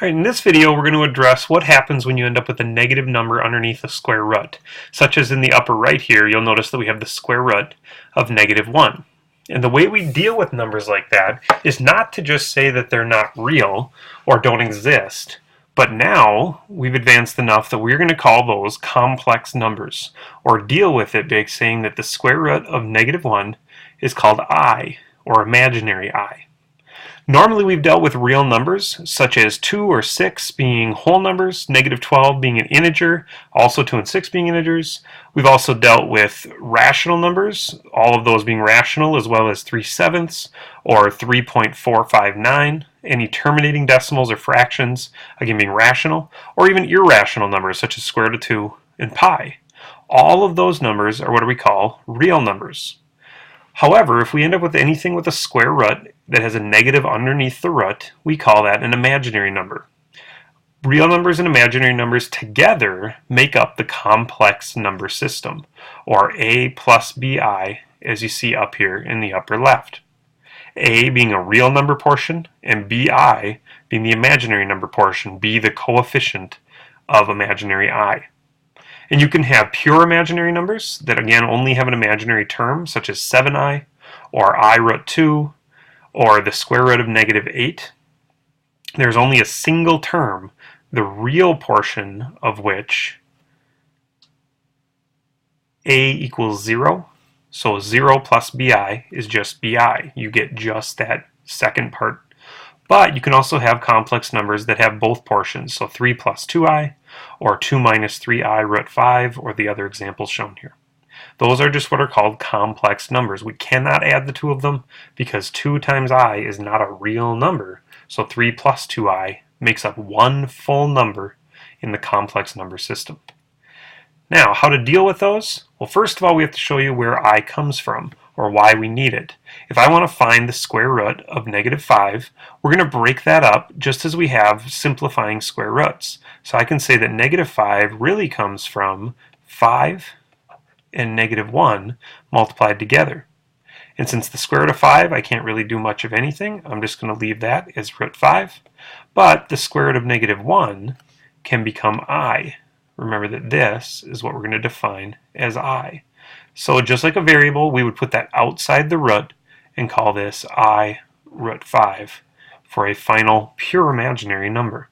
Alright, in this video we're going to address what happens when you end up with a negative number underneath a square root. Such as in the upper right here, you'll notice that we have the square root of -1. And the way we deal with numbers like that is not to just say that they're not real or don't exist, but now we've advanced enough that we're going to call those complex numbers, or deal with it by saying that the square root of -1 is called I, or imaginary I. Normally we've dealt with real numbers, such as 2 or 6 being whole numbers, -12 being an integer, also 2 and 6 being integers. We've also dealt with rational numbers, all of those being rational, as well as 3/7 or 3.459, any terminating decimals or fractions, again being rational, or even irrational numbers such as square root of 2 and pi. All of those numbers are what we call real numbers. However, if we end up with anything with a square root that has a negative underneath the root, we call that an imaginary number. Real numbers and imaginary numbers together make up the complex number system, or A plus BI, as you see up here in the upper left. A being a real number portion, and BI being the imaginary number portion, B the coefficient of imaginary I. And you can have pure imaginary numbers that again only have an imaginary term, such as 7i, or I root 2, or the square root of -8. There's only a single term, the real portion of which a equals 0. So 0 plus bi is just bi. You get just that second part. But you can also have complex numbers that have both portions, so 3 plus 2i, or 2 minus 3i root 5, or the other examples shown here. Those are just what are called complex numbers. We cannot add the two of them because 2 times I is not a real number, so 3 plus 2i makes up one full number in the complex number system. Now, how to deal with those? Well, first of all, we have to show you where I comes from, or why we need it. If I want to find the square root of -5, we're going to break that up just as we have simplifying square roots. So I can say that -5 really comes from 5 and -1 multiplied together. And since the square root of 5, I can't really do much of anything, I'm just going to leave that as root 5. But the square root of -1 can become I. Remember that this is what we're going to define as I. So just like a variable, we would put that outside the root and call this I root 5 for a final pure imaginary number.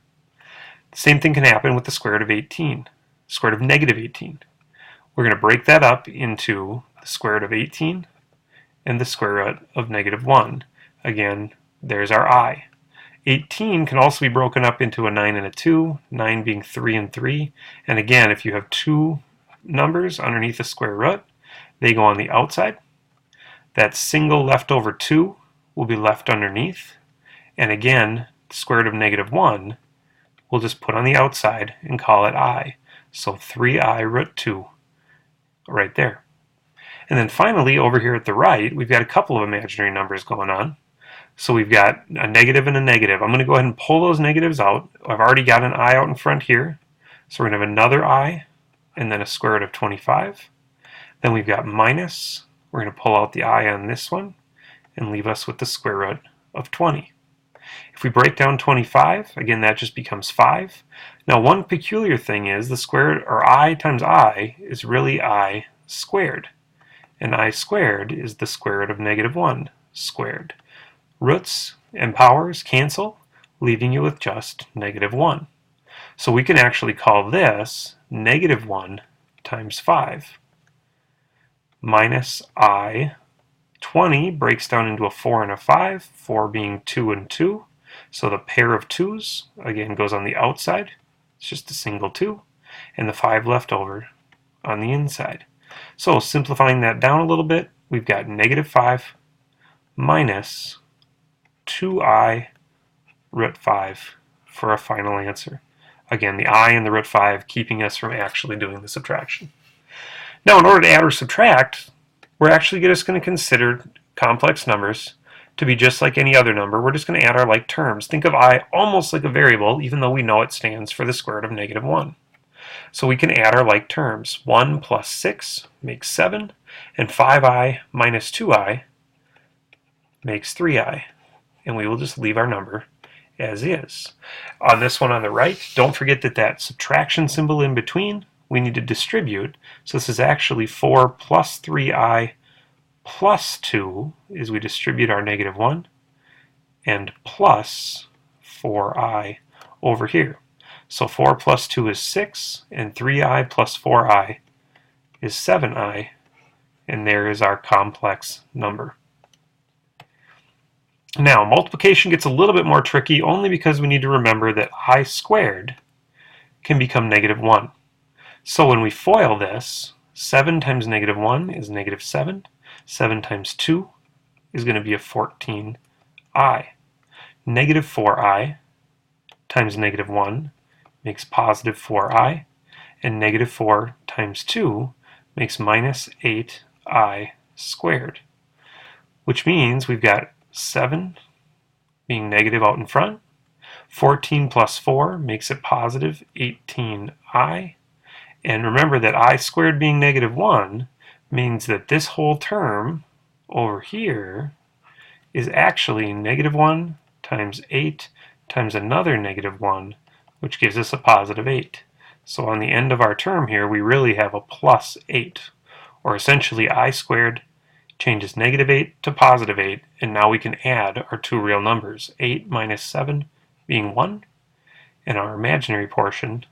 The same thing can happen with the square root of 18, square root of -18. We're going to break that up into the square root of 18 and the square root of -1. Again, there's our I. 18 can also be broken up into a 9 and a 2, 9 being 3 and 3. And again, if you have two numbers underneath a square root, they go on the outside. That single leftover 2 will be left underneath. And again, the square root of -1 we'll just put on the outside and call it I. So 3i root 2 right there. And then finally, over here at the right, we've got a couple of imaginary numbers going on. So we've got a negative and a negative. I'm going to go ahead and pull those negatives out. I've already got an I out in front here. So we're going to have another I and then a square root of 25. Then we've got minus. We're going to pull out the I on this one and leave us with the square root of 20. If we break down 25, again that just becomes 5. Now one peculiar thing is the square root, or I times I, is really I squared. And I squared is the square root of -1 squared. Roots and powers cancel, leaving you with just -1. So we can actually call this -1 times 5. Minus I 20 breaks down into a 4 and a 5, 4 being 2 and 2. So the pair of 2's, again, goes on the outside. It's just a single 2. And the 5 left over on the inside. So simplifying that down a little bit, we've got -5 minus 2i root 5 for a final answer. Again, the I and the root 5 keeping us from actually doing the subtraction. Now, in order to add or subtract, we're actually just going to consider complex numbers to be just like any other number. We're just going to add our like terms. Think of I almost like a variable, even though we know it stands for the square root of -1. So we can add our like terms. 1 plus 6 makes 7, and 5i minus 2i makes 3i. And we will just leave our number as is. On this one on the right, don't forget that that subtraction symbol in between, we need to distribute. So this is actually 4 plus 3i plus 2 as we distribute our negative 1, and plus 4i over here. So 4 plus 2 is 6, and 3i plus 4i is 7i, and there is our complex number. Now, multiplication gets a little bit more tricky only because we need to remember that I squared can become negative 1. So when we FOIL this, 7 times negative 1 is negative 7. 7 times 2 is going to be a 14i. Negative 4i times negative 1 makes positive 4i, and negative 4 times 2 makes minus 8i squared, which means we've got 7 being negative out in front. 14 plus 4 makes it positive 18i. And remember that I squared being negative 1 means that this whole term over here is actually negative 1 times 8 times another negative 1, which gives us a positive 8. So on the end of our term here, we really have a plus 8, or essentially I squared changes negative 8 to positive 8, and now we can add our two real numbers, 8 minus 7 being 1, and our imaginary portion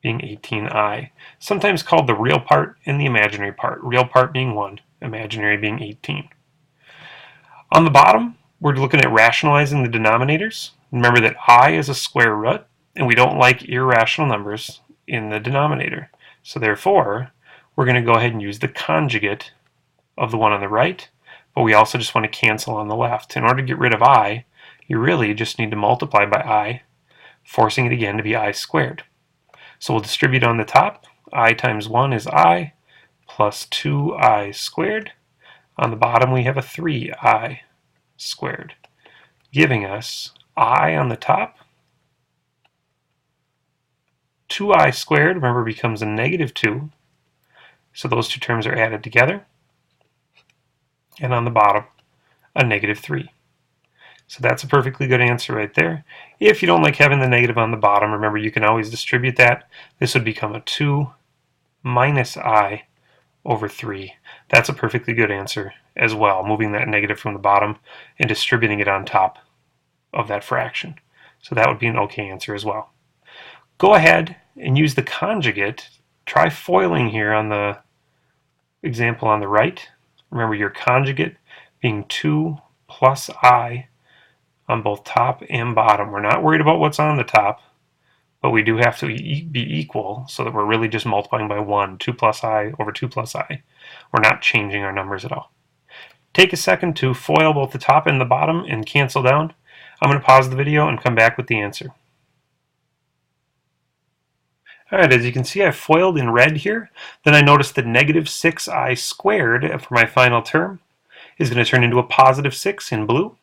being 18i, sometimes called the real part and the imaginary part, real part being 1, imaginary being 18. On the bottom, we're looking at rationalizing the denominators. Remember that I is a square root, and we don't like irrational numbers in the denominator. So therefore, we're going to go ahead and use the conjugate of the one on the right, but we also just want to cancel on the left. In order to get rid of I, you really just need to multiply by I, forcing it again to be I squared. So we'll distribute on the top. I times 1 is I, plus 2i squared. On the bottom we have a 3i squared, giving us I on the top. 2i squared, remember, becomes a negative 2. So those two terms are added together. And on the bottom, a negative 3. So that's a perfectly good answer right there. If you don't like having the negative on the bottom, remember you can always distribute that. This would become a 2 minus I over 3. That's a perfectly good answer as well, moving that negative from the bottom and distributing it on top of that fraction. So that would be an okay answer as well. Go ahead and use the conjugate. Try foiling here on the example on the right. Remember your conjugate being 2 plus I on both top and bottom. We're not worried about what's on the top, but we do have to be equal so that we're really just multiplying by 1, 2 plus I over 2 plus I. We're not changing our numbers at all. Take a second to FOIL both the top and the bottom and cancel down. I'm going to pause the video and come back with the answer. Alright, as you can see, I FOILed in red here. Then I noticed that negative 6i squared for my final term is going to turn into a positive 6 in blue.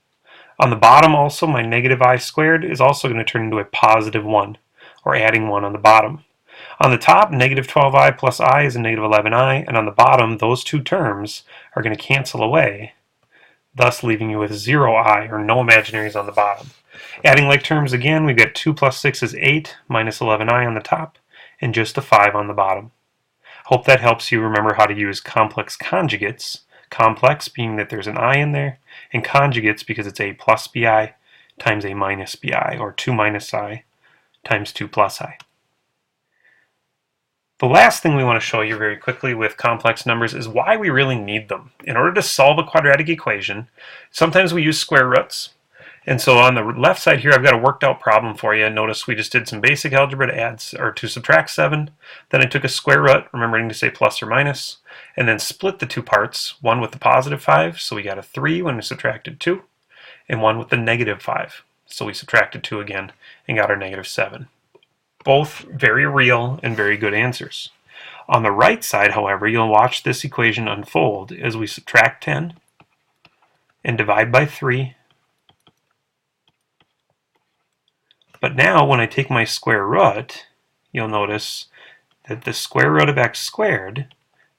On the bottom also, my negative I squared is also going to turn into a positive 1, or adding 1 on the bottom. On the top, negative 12i plus I is a negative 11i, and on the bottom, those two terms are going to cancel away, thus leaving you with 0i, or no imaginaries on the bottom. Adding like terms again, we've got 2 plus 6 is 8, minus 11i on the top, and just a 5 on the bottom. Hope that helps you remember how to use complex conjugates. Complex being that there's an I in there, and conjugates because it's a plus bi times a minus bi, or 2 minus I times 2 plus I. The last thing we want to show you very quickly with complex numbers is why we really need them. In order to solve a quadratic equation, sometimes we use square roots. And so on the left side here, I've got a worked out problem for you. Notice we just did some basic algebra to add or to subtract 7. Then I took a square root, remembering to say plus or minus, and then split the two parts, one with the positive 5, so we got a 3 when we subtracted 2, and one with the negative 5. So we subtracted 2 again and got our negative 7. Both very real and very good answers. On the right side, however, you'll watch this equation unfold as we subtract 10 and divide by 3. But now when I take my square root, you'll notice that the square root of x squared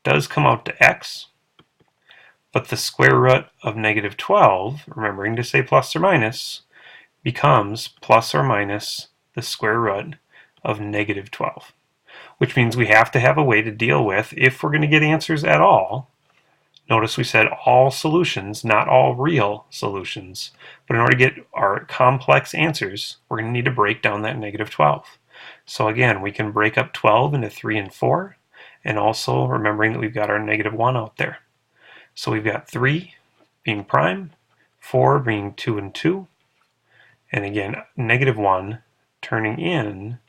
does come out to x, but the square root of negative 12, remembering to say plus or minus, becomes plus or minus the square root of negative 12, which means we have to have a way to deal with, if we're going to get answers at all. Notice we said all solutions, not all real solutions. But in order to get our complex answers, we're going to need to break down that negative 12. So again, we can break up 12 into 3 and 4, and also remembering that we've got our negative 1 out there. So we've got 3 being prime, 4 being 2 and 2, and again, negative 1 turning in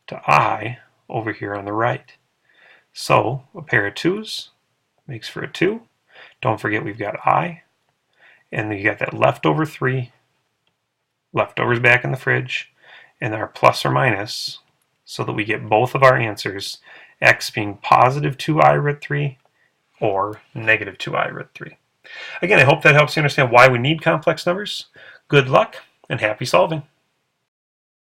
to I over here on the right. So a pair of 2's makes for a 2. Don't forget we've got I, and then you got that leftover 3, leftovers back in the fridge, and our plus or minus, so that we get both of our answers, x being positive 2I root 3 or negative 2I root 3. Again, I hope that helps you understand why we need complex numbers. Good luck and happy solving.